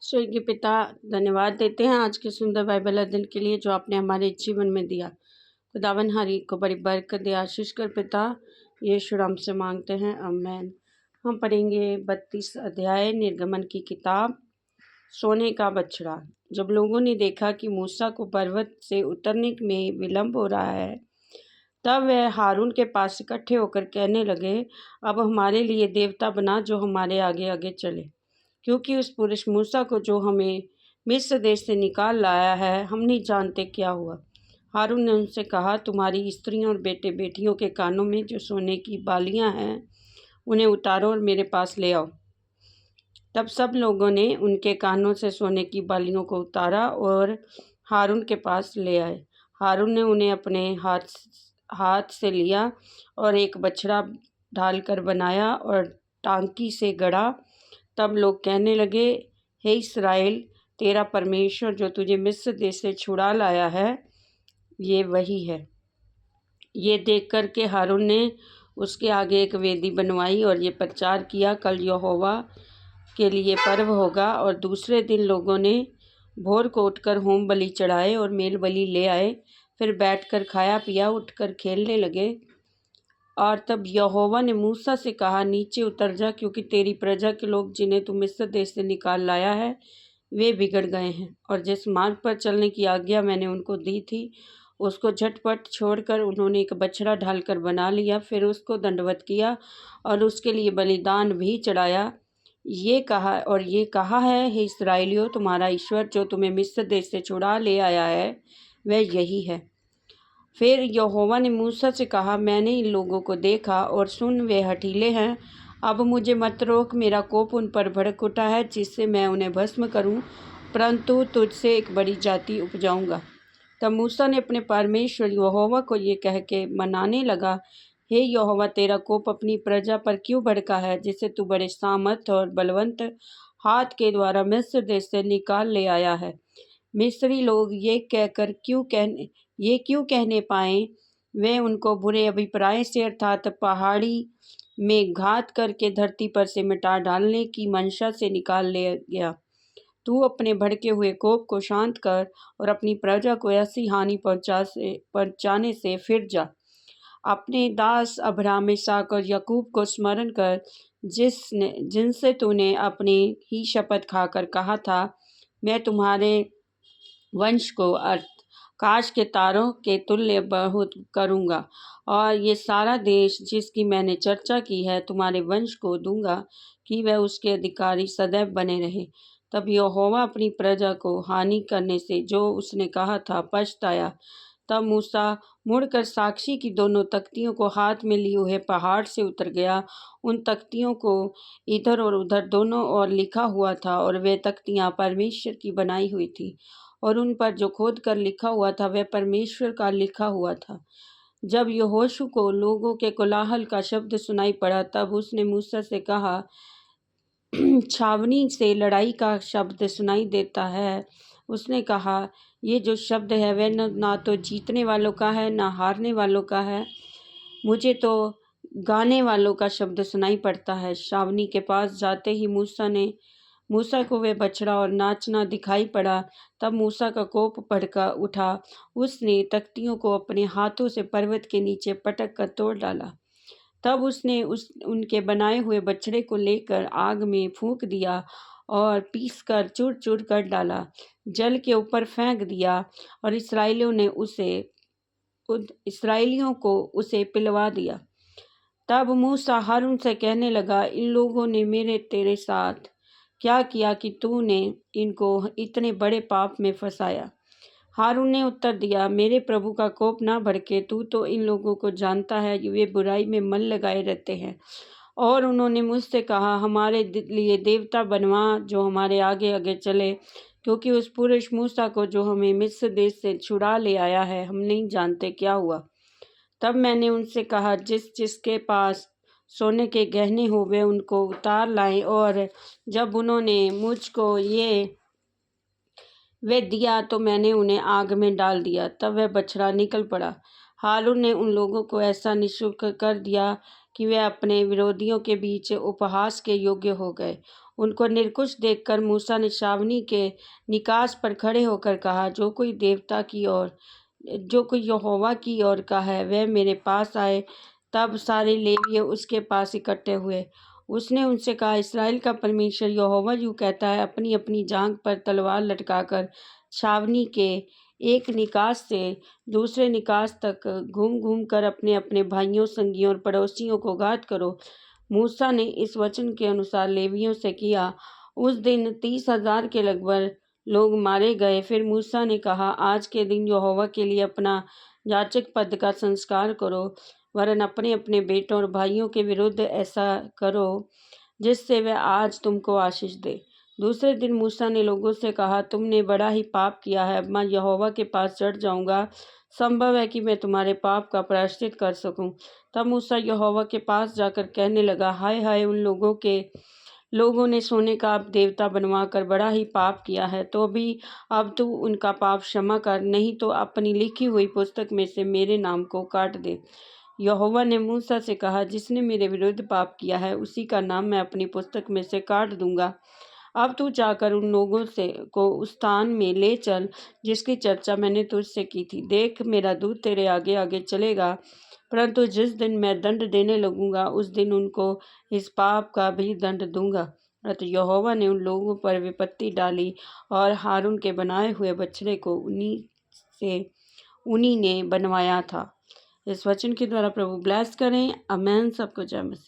स्वर्गीय पिता, धन्यवाद देते हैं आज के सुंदर बाइबल अध्ययन के लिए जो आपने हमारे जीवन में दिया। खुदावन हरी को बड़ी बरकत दे, आशीष कर पिता, यीशु नाम से मांगते हैं, आमीन। हम पढ़ेंगे 32 अध्याय निर्गमन की किताब, सोने का बछड़ा। जब लोगों ने देखा कि मूसा को पर्वत से उतरने में विलंब हो रहा है, तब वह हारून के पास इकट्ठे होकर कहने लगे, अब हमारे लिए देवता बना जो हमारे आगे आगे चले, क्योंकि उस पुरुष मूसा को जो हमें मिस्र देश से निकाल लाया है, हम नहीं जानते क्या हुआ। हारून ने उनसे कहा, तुम्हारी स्त्रियों और बेटे बेटियों के कानों में जो सोने की बालियां हैं, उन्हें उतारो और मेरे पास ले आओ। तब सब लोगों ने उनके कानों से सोने की बालियों को उतारा और हारून के पास ले आए। हारून ने उन्हें अपने हाथ से लिया और एक बछड़ा ढालकर बनाया और टांकी से गढ़ा। तब लोग कहने लगे, हे इस्राएल, तेरा परमेश्वर जो तुझे मिस्र देश से छुड़ा लाया है, ये वही है। ये देख कर के हारून ने उसके आगे एक वेदी बनवाई और ये प्रचार किया, कल यहोवा के लिए पर्व होगा। और दूसरे दिन लोगों ने भोर को उठकर होम बलि चढ़ाए और मेल बलि ले आए। फिर बैठकर खाया पिया, उठकर खेलने लगे। और तब यहोवा ने मूसा से कहा, नीचे उतर जा, क्योंकि तेरी प्रजा के लोग जिन्हें तू मिस्र देश से निकाल लाया है, वे बिगड़ गए हैं। और जिस मार्ग पर चलने की आज्ञा मैंने उनको दी थी, उसको झटपट छोड़कर उन्होंने एक बछड़ा ढालकर बना लिया। फिर उसको दंडवत किया और उसके लिए बलिदान भी चढ़ाया। ये कहा है, हे इस्राएलियों, तुम्हारा ईश्वर जो तुम्हें मिस्र देश से छुड़ा ले आया है, वह यही है। फिर यहोवा ने मूसा से कहा, मैंने इन लोगों को देखा और सुन, वे हठीले हैं। अब मुझे मत रोक, मेरा कोप उन पर भड़क उठा है, जिससे मैं उन्हें भस्म करूं, परंतु तुझसे एक बड़ी जाति उपजाऊंगा। तब मूसा ने अपने परमेश्वर यहोवा को ये कह के मनाने लगा, हे यहोवा, तेरा कोप अपनी प्रजा पर क्यों भड़का है, जिसे तू बड़े सामर्थ और बलवंत हाथ के द्वारा मिस्र देश से निकाल ले आया है। मिस्री लोग ये क्यों कहने पाए, वे उनको बुरे अभिप्राय से अर्थात पहाड़ी में घात करके धरती पर से मिटा डालने की मंशा से निकाल ले गया। तू अपने भड़के हुए कोप को शांत कर और अपनी प्रजा को ऐसी हानि पहुंचाने से फिर जा। अपने दास अब्राहम, इसहाक और याकूब को स्मरण कर, जिनसे तूने अपनी ही शपथ खाकर कहा था, मैं तुम्हारे वंश को आकाश के तारों के तुल्य बहुत करूँगा, और ये सारा देश जिसकी मैंने चर्चा की है तुम्हारे वंश को दूंगा, कि वह उसके अधिकारी सदैव बने रहे। तब यहोवा अपनी प्रजा को हानि करने से जो उसने कहा था पछताया। तब मूसा मुड़कर साक्षी की दोनों तख्तियों को हाथ में लिए हुए पहाड़ से उतर गया। उन तख्तियों को इधर और उधर दोनों ओर लिखा हुआ था, और वे तख्तियाँ परमेश्वर की बनाई हुई थी, और उन पर जो खोद कर लिखा हुआ था वह परमेश्वर का लिखा हुआ था। जब यहोशू को लोगों के कोलाहल का शब्द सुनाई पड़ा, तब उसने मूसा से कहा, छावनी से लड़ाई का शब्द सुनाई देता है। उसने कहा, ये जो शब्द है वह ना तो जीतने वालों का है, ना हारने वालों का है। मुझे तो गाने वालों का शब्द सुनाई पड़ता है। छावनी के पास जाते ही मूसा को वह बछड़ा और नाचना दिखाई पड़ा। तब मूसा का कोप भड़का उठा। उसने तख्तियों को अपने हाथों से पर्वत के नीचे पटक कर तोड़ डाला। तब उसने उनके बनाए हुए बछड़े को लेकर आग में फूंक दिया और पीसकर चूर चूर कर डाला, जल के ऊपर फेंक दिया, और इसराइलियों को उसे पिलवा दिया। तब मूसा हारून से कहने लगा, इन लोगों ने तेरे साथ क्या किया कि तूने इनको इतने बड़े पाप में फंसाया। हारून ने उत्तर दिया, मेरे प्रभु का कोप ना भड़के, तू तो इन लोगों को जानता है कि वे बुराई में मन लगाए रहते हैं। और उन्होंने मुझसे कहा, हमारे लिए देवता बनवा जो हमारे आगे आगे चले, क्योंकि उस पुरुष मूसा को जो हमें मिस्र देश से छुड़ा ले आया है, हम नहीं जानते क्या हुआ। तब मैंने उनसे कहा, जिसके पास सोने के गहने हो वे उनको उतार लाएं। और जब उन्होंने मुझको वे दिया तो मैंने उन्हें आग में डाल दिया। तब वह बछड़ा निकल पड़ा। हारून ने उन लोगों को ऐसा निःशुल्क कर दिया कि वे अपने विरोधियों के बीच उपहास के योग्य हो गए। उनको निर्कुश देखकर मूसा ने छावनी के निकास पर खड़े होकर कहा, जो कोई यहोवा की ओर का है वह मेरे पास आए। तब सारे लेवीय उसके पास इकट्ठे हुए। उसने उनसे कहा, इस्राएल का परमेश्वर यहोवा यूँ कहता है, अपनी अपनी जांघ पर तलवार लटकाकर छावनी के एक निकास से दूसरे निकास तक घूम घूम कर अपने अपने भाइयों, संगियों और पड़ोसियों को घात करो। मूसा ने इस वचन के अनुसार लेवियों से किया। उस दिन 30,000 के लगभग लोग मारे गए। फिर मूसा ने कहा, आज के दिन यहोवा के लिए अपना याजक पद का संस्कार करो, वरन अपने अपने बेटों और भाइयों के विरुद्ध ऐसा करो जिससे वह आज तुमको आशीष दे। दूसरे दिन मूसा ने लोगों से कहा, तुमने बड़ा ही पाप किया है। अब मैं यहोवा के पास चढ़ जाऊंगा, संभव है कि मैं तुम्हारे पाप का प्रायश्चित कर सकूं। तब मूसा यहोवा के पास जाकर कहने लगा, हाय हाय, उन लोगों ने सोने का अब देवता बनवाकर बड़ा ही पाप किया है। तो भी अब तू उनका पाप क्षमा कर, नहीं तो अपनी लिखी हुई पुस्तक में से मेरे नाम को काट दे। यहोवा ने मूसा से कहा, जिसने मेरे विरुद्ध पाप किया है उसी का नाम मैं अपनी पुस्तक में से काट दूंगा। अब तू जाकर उन लोगों को उस स्थान में ले चल जिसकी चर्चा मैंने तुझसे की थी। देख, मेरा दूत तेरे आगे आगे चलेगा, परंतु जिस दिन मैं दंड देने लगूंगा उस दिन उनको इस पाप का भी दंड दूंगा। अतः यहोवा ने उन लोगों पर विपत्ति डाली और हारून के बनाए हुए बछड़े को उन्हीं ने बनवाया था। इस वचन के द्वारा प्रभु ब्लेस करें। आमेन। सबको जय मसीह।